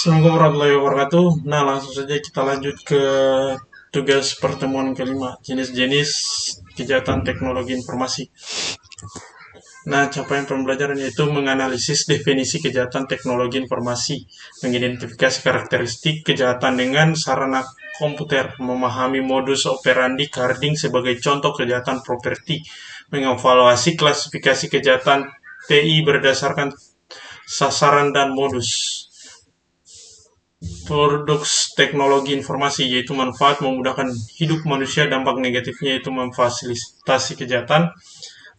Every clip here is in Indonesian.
Assalamualaikum warahmatullahi wabarakatuh. Nah, langsung saja kita lanjut ke tugas pertemuan kelima, jenis-jenis kejahatan teknologi informasi. Nah, capaian pembelajaran yaitu menganalisis definisi kejahatan teknologi informasi, mengidentifikasi karakteristik kejahatan dengan sarana komputer, memahami modus operandi carding sebagai contoh kejahatan properti, mengevaluasi klasifikasi kejahatan TI berdasarkan sasaran dan modus. Produk teknologi informasi yaitu manfaat memudahkan hidup manusia, dampak negatifnya yaitu memfasilitasi kejahatan,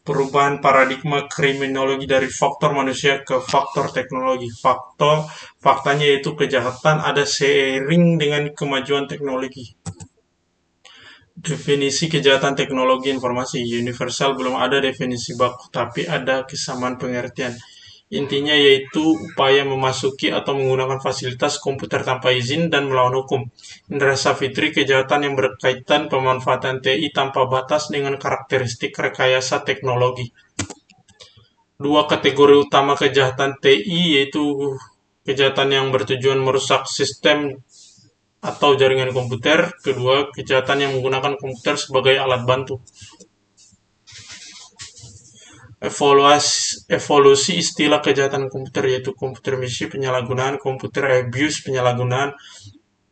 perubahan paradigma kriminologi dari faktor manusia ke faktor teknologi. Faktanya yaitu kejahatan ada seiring dengan kemajuan teknologi. Definisi kejahatan teknologi informasi universal, belum ada definisi baku, tapi ada kesamaan pengertian. Intinya yaitu upaya memasuki atau menggunakan fasilitas komputer tanpa izin dan melawan hukum. Indra Safitri, kejahatan yang berkaitan pemanfaatan TI tanpa batas dengan karakteristik rekayasa teknologi. Dua kategori utama kejahatan TI yaitu kejahatan yang bertujuan merusak sistem atau jaringan komputer. Kedua, kejahatan yang menggunakan komputer sebagai alat bantu. Evolusi istilah kejahatan komputer yaitu komputer misi penyalahgunaan, komputer abuse penyalahgunaan,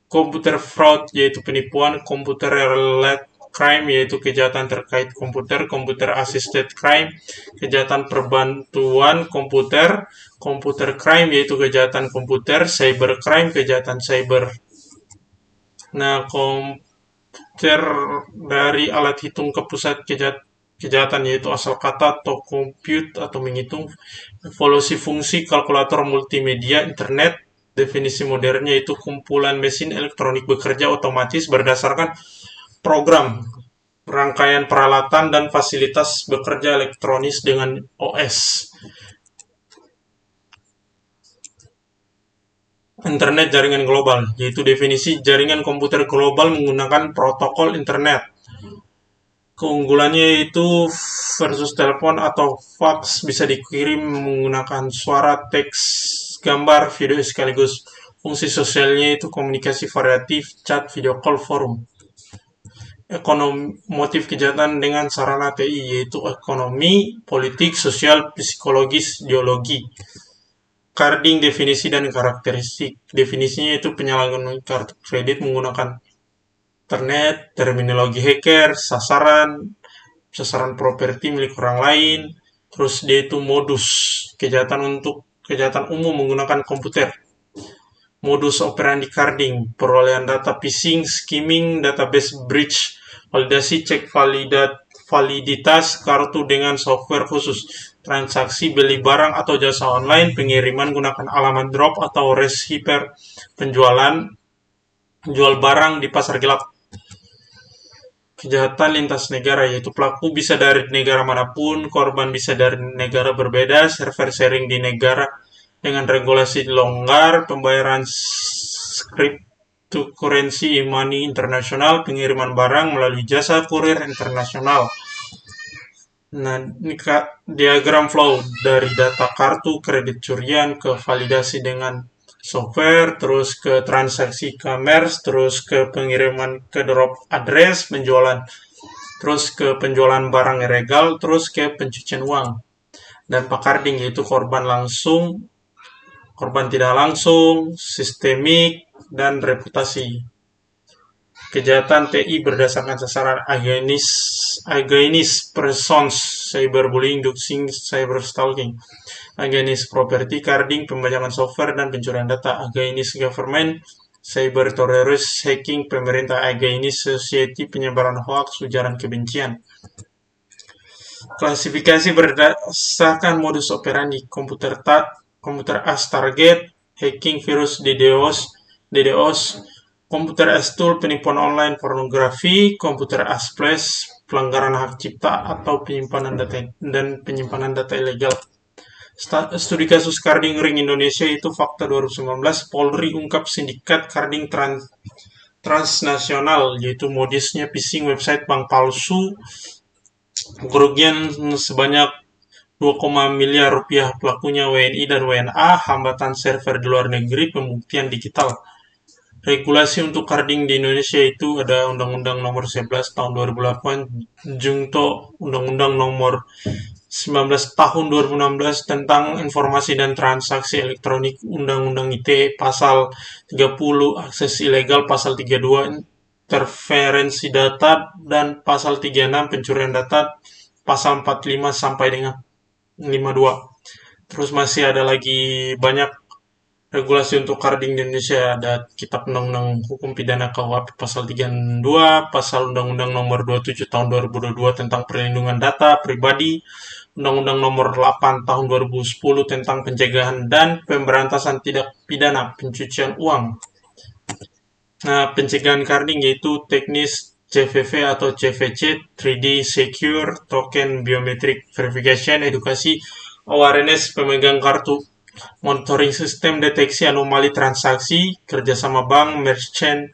komputer fraud yaitu penipuan, komputer related crime yaitu kejahatan terkait komputer, komputer assisted crime kejahatan perbantuan komputer, komputer crime yaitu kejahatan komputer, cyber crime kejahatan cyber. Nah, komputer dari alat hitung ke pusat kejahatan yaitu asal kata atau compute atau menghitung. Evolusi fungsi kalkulator multimedia internet, definisi modernnya yaitu kumpulan mesin elektronik bekerja otomatis berdasarkan program, rangkaian peralatan dan fasilitas bekerja elektronis dengan OS. Internet jaringan global, yaitu definisi jaringan komputer global menggunakan protokol internet. Keunggulannya yaitu versus telepon atau fax bisa dikirim menggunakan suara, teks, gambar, video sekaligus. Fungsi sosialnya itu komunikasi variatif, chat, video call, forum. Motif kejahatan dengan sarana TI yaitu ekonomi, politik, sosial, psikologis, ideologi. Carding, definisi dan karakteristik. Definisinya itu penyalahgunaan kartu kredit menggunakan internet, terminologi hacker, sasaran properti milik orang lain, terus dia itu modus, kejahatan umum menggunakan komputer. Modus operandi carding, perolehan data phishing, skimming, database breach, validasi cek validitas kartu dengan software khusus, transaksi beli barang atau jasa online, pengiriman gunakan alamat drop atau receiver, jual barang di pasar gelap. Kejahatan lintas negara yaitu pelaku bisa dari negara manapun, korban bisa dari negara berbeda, server sharing di negara dengan regulasi longgar, pembayaran cryptocurrency e-money internasional, pengiriman barang melalui jasa kurir internasional. Nah, ini diagram flow dari data kartu kredit curian ke validasi dengan software, terus ke transaksi e-commerce, terus ke pengiriman ke drop address, penjualan, terus ke penjualan barang ilegal, terus ke pencucian uang. Dan carding yaitu korban langsung, korban tidak langsung, sistemik, dan reputasi. Kejahatan TI berdasarkan sasaran against persons, cyberbullying, doxing, cyberstalking. Against property, carding, pembajakan software, dan pencurian data. Against government, cyber terrorist, hacking pemerintah. Against society, penyebaran hoax, ujaran kebencian. Klasifikasi berdasarkan modus operandi, komputer as target, hacking, virus, DDoS, komputer as tool, penipuan online, pornografi, komputer as flash, pelanggaran hak cipta atau penyimpanan data ilegal. Studi kasus carding ring Indonesia itu fakta 2019, Polri ungkap sindikat carding transnasional, yaitu modusnya phishing website bank palsu, kerugian sebanyak miliar rupiah pelakunya WNI dan WNA, hambatan server di luar negeri, pembuktian digital. Regulasi untuk carding di Indonesia itu ada Undang-Undang Nomor 11 Tahun 2008, Jungto Undang-Undang Nomor 19 Tahun 2016 tentang Informasi dan Transaksi Elektronik, Undang-Undang ITE Pasal 30, Akses Ilegal Pasal 32, Interferensi Data, dan Pasal 36, Pencurian Data, Pasal 45 sampai dengan 52. Terus masih ada lagi banyak regulasi untuk carding di Indonesia. Ada Kitab Undang-Undang Hukum Pidana KUHP Pasal 32, Pasal Undang-Undang Nomor 27 Tahun 2022 tentang Perlindungan Data Pribadi, Undang-Undang Nomor 8 Tahun 2010 tentang Pencegahan dan Pemberantasan Tindak Pidana Pencucian Uang. Nah, pencegahan carding yaitu teknis CVV atau CVC, 3D Secure Token Biometric Verification, edukasi awareness pemegang kartu, monitoring sistem deteksi anomali transaksi, kerjasama bank, merchant,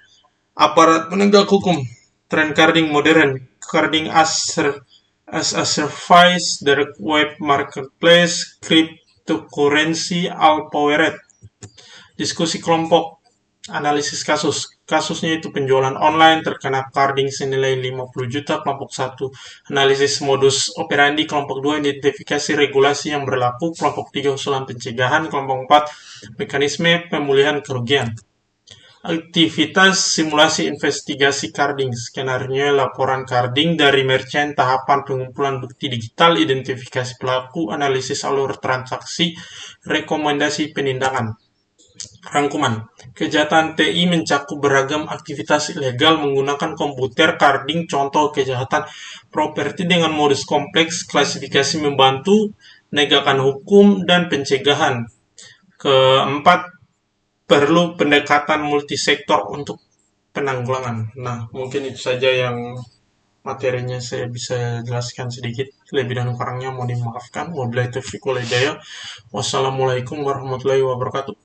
aparat penegak hukum, tren carding modern, carding as a service, direct web marketplace, cryptocurrency, all-powered, diskusi kelompok, analisis kasus. Kasusnya itu penjualan online terkena carding senilai 50 juta, kelompok 1. Analisis modus operandi, kelompok 2. Identifikasi regulasi yang berlaku, kelompok 3. Usulan pencegahan, kelompok 4. Mekanisme pemulihan kerugian. Aktivitas simulasi investigasi carding, skenario laporan carding dari merchant, tahapan pengumpulan bukti digital, identifikasi pelaku, analisis alur transaksi, rekomendasi penindakan. Rangkuman, kejahatan TI mencakup beragam aktivitas ilegal menggunakan komputer. Carding contoh kejahatan properti dengan modus kompleks, klasifikasi membantu, penegakan hukum, dan pencegahan. Keempat, perlu pendekatan multisektor untuk penanggulangan. Nah, mungkin itu saja yang materinya saya bisa jelaskan sedikit. Lebih dan kurangnya mohon dimaafkan. Wabillahi taufiq wal hidayah. Wassalamualaikum warahmatullahi wabarakatuh.